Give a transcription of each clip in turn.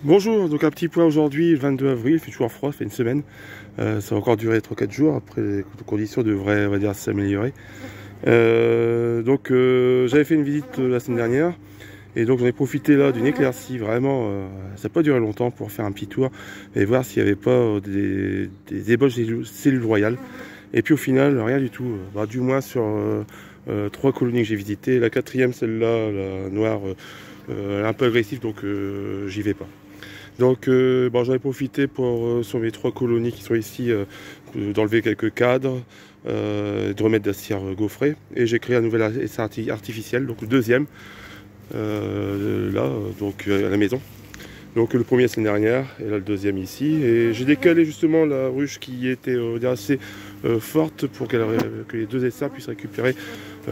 Bonjour, donc un petit point aujourd'hui, le 22 avril, il fait toujours froid, ça fait une semaine. Ça va encore durer 3-4 jours, après les conditions devraient, on va dire, s'améliorer. J'avais fait une visite la semaine dernière, et donc j'en ai profité là d'une éclaircie, vraiment, ça n'a pas duré longtemps pour faire un petit tour, et voir s'il n'y avait pas des ébauches de cellules royales. Et puis au final, rien du tout, du moins sur 3 colonies que j'ai visitées, la quatrième, celle-là, la noire, un peu agressive, donc j'y vais pas. Donc j'en ai profité pour, sur mes 3 colonies qui sont ici, d'enlever quelques cadres, de remettre de la cire gaufrée. Et j'ai créé un nouvel essai artificiel, donc le deuxième, à la maison. Donc le premier la semaine dernière, et là le deuxième ici. Et j'ai décalé justement la ruche qui était assez forte pour que les deux essaims puissent récupérer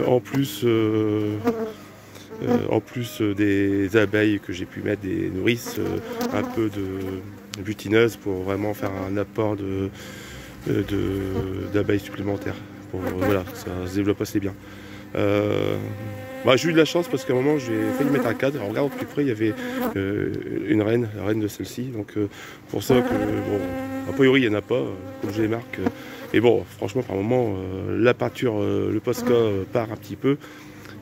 en plus des abeilles que j'ai pu mettre, des nourrices, un peu de butineuses pour vraiment faire un apport d'abeilles supplémentaires. Voilà, ça se développe assez bien. J'ai eu de la chance parce qu'à un moment j'ai failli mettre un cadre. En regardant de plus près, il y avait une reine, la reine de celle-ci. Donc pour ça que, a priori il n'y en a pas, comme je les marque. Et bon, franchement par moment, la peinture, le Posca part un petit peu.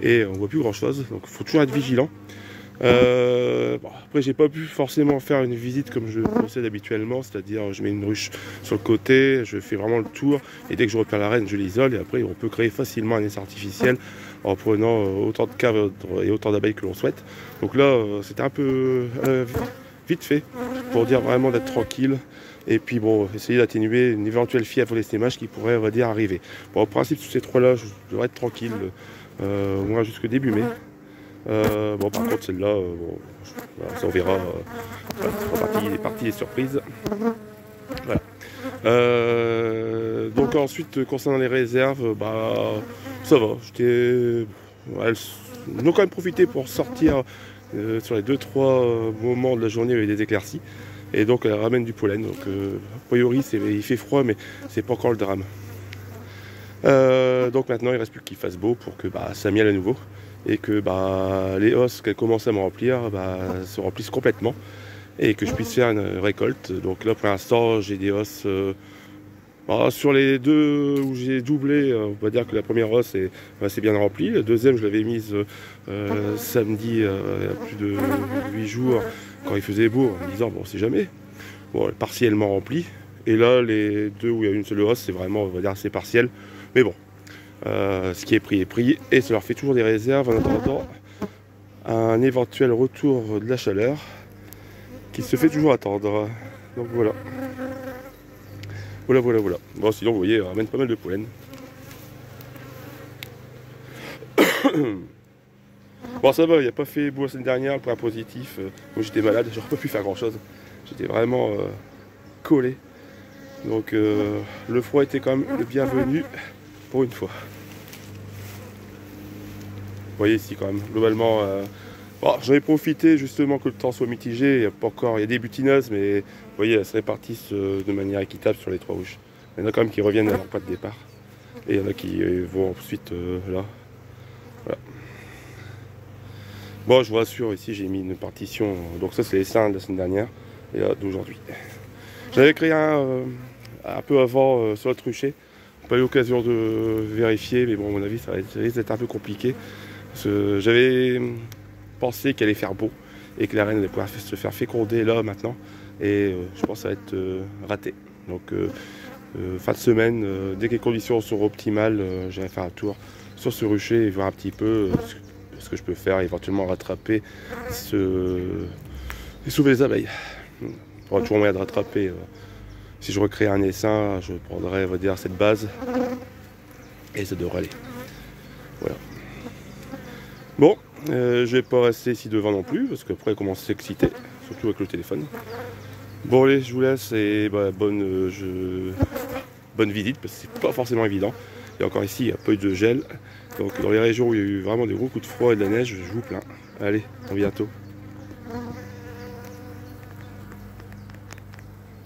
Et on voit plus grand chose, donc il faut toujours être vigilant. Après j'ai pas pu forcément faire une visite comme je procède habituellement, c'est-à-dire je mets une ruche sur le côté, je fais vraiment le tour et dès que je repère la reine je l'isole et après on peut créer facilement un essai artificiel en prenant autant de cadres et autant d'abeilles que l'on souhaite. Donc là c'était un peu vite fait pour dire vraiment d'être tranquille et puis essayer d'atténuer une éventuelle fièvre ou l'essaimage qui pourrait, on va dire, arriver. Bon, au principe sur ces 3 là je devrais être tranquille au moins jusqu'au début mai. Par contre celle-là, ça on verra, c'est partie des surprises. Voilà. Donc ensuite concernant les réserves, ça va. Elles ont quand même profité pour sortir sur les 2-3 moments de la journée avec des éclaircies. Et donc elles ramènent du pollen. Donc a priori il fait froid mais c'est pas encore le drame. Donc maintenant il ne reste plus qu'il fasse beau pour que ça mielle à nouveau et que les hausses qu'elles commencent à me remplir se remplissent complètement et que je puisse faire une récolte. Donc là pour l'instant j'ai des hausses sur les 2 où j'ai doublé, on va dire que la première hausse est bien remplie. La deuxième je l'avais mise samedi il y a plus de 8 jours quand il faisait beau en me disant on sait jamais. Bon, partiellement remplie. Et là les 2 où il y a une seule hausse c'est vraiment, on va dire, assez partiel. Mais bon, ce qui est pris, et ça leur fait toujours des réserves en attendant un éventuel retour de la chaleur qui se fait toujours attendre. Donc voilà. Voilà. Bon, sinon, vous voyez, on ramène pas mal de pollen. Bon, ça va, il n'y a pas fait beau la semaine dernière, point positif. Moi, j'étais malade, j'aurais pas pu faire grand chose. J'étais vraiment collé. Donc, le froid était quand même le bienvenu. Pour une fois. Vous voyez ici quand même, globalement, j'en ai profité justement que le temps soit mitigé. Il y a des butineuses, mais vous voyez, elles se répartissent de manière équitable sur les 3 ruches. Il y en a quand même qui reviennent à leur pas de départ. Et il y en a qui vont ensuite là. Voilà. Bon, je vous rassure, ici j'ai mis une partition. Donc ça c'est les seins de la semaine dernière et là d'aujourd'hui. J'avais créé un peu avant sur le rucher. Pas eu l'occasion de vérifier, mais bon, à mon avis, ça risque d'être un peu compliqué. J'avais pensé qu'elle allait faire beau et que la reine allait pouvoir se faire féconder là maintenant. Et je pense que ça va être raté. Donc, fin de semaine, dès que les conditions seront optimales, j'irai faire un tour sur ce rucher et voir un petit peu ce que je peux faire, éventuellement rattraper et sauver les abeilles. Il y aura toujours moyen de rattraper. Si je recrée un essaim, je prendrai, on va dire, cette base et ça devrait aller. Voilà. Bon, je vais pas rester ici devant non plus parce qu'après elle commence à s'exciter, surtout avec le téléphone. Bon allez, je vous laisse et bonne visite parce que c'est pas forcément évident. Et encore ici, il y a pas eu de gel. Donc dans les régions où il y a eu vraiment des gros coups de froid et de la neige, je vous plains. Allez, à bientôt.